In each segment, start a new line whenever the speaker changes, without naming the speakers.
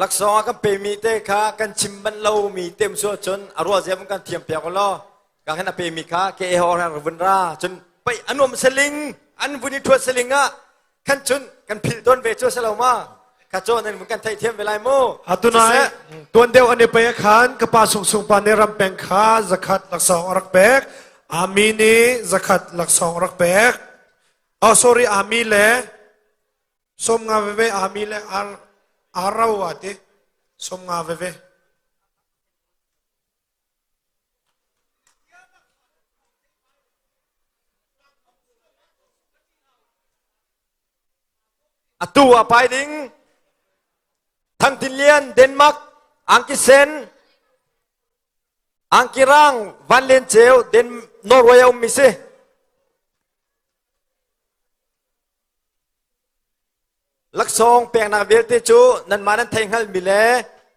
ลักษณะกันเปมีเตะขากันชิมบันเรามีเต็มส่วนจนอรัวเสียมันกันเทียมเปียกกันล้อกันให้นับเปมีขาเกเอฮอร์รันราจนไปอนุมสลิงอันวุนิทวดสลิงอ่ะขันจนกันพิลต้นเวชัวสลามาข้าโจนั่นมันกันไทยเทียมเวลาโม
ฮัตุนายตัวเดียวอันนี้ไปขันกระปาสุงปานในรำเป็งขาจักขัดหลักสองรักเบกอามีนีจักขัดหลักสองรักเบกsorry อามีเล่สมงาเวอามีเล่อาราวัติสมงาเว
ตัวไปดิ้งทั้งทิเลียนเดนมาร์กอังกฤษเซนอังกฤษรังวันเลนเจลเดนนอร์เวย์มิเซลักษณะเปียงนาเวลเตจูนันมานันเทงฮัลมิเล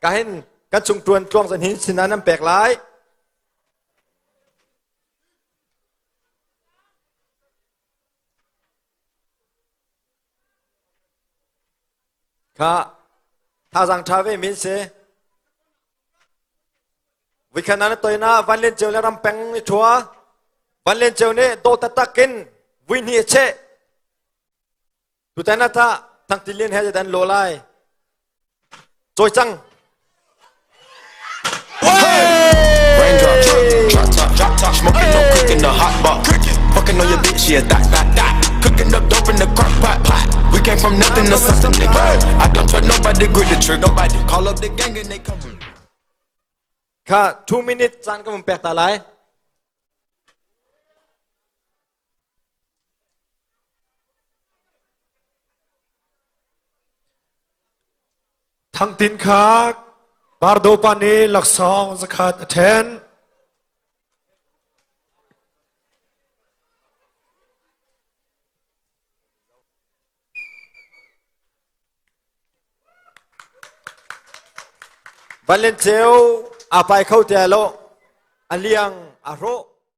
กันเห็นกันจุงตวนกลองสันหินสินานันแปลกหลายข้าถ้าสังทาเวมินเซวิคานันตัวน่าวันเล่นเจลและรำแปงในทัววันเล่นเจลเนี่ยโดตัดตะกินวินเฮเชตุแต่น่าท่าทั้งที่เล่นให้จะดันโลไลจอยจัง
Raindrop, drop top, smoking, no cooking, the hot pot. Fucking on your bitch, yeah, that. Cooking up dope in the crock pot. We came from nothing to something, nigga. I don't trust nobody, grip the trick, nobody. Call up the gang and they come.
ค่ะ2 minutes จานก็มันแปลกตาหลาย
ทั้งตินขาบาร์โดปานีหลักสองจักขัดแทน
วันเล่นเจลอาไปเข้าเจโลอันเลียงอาโร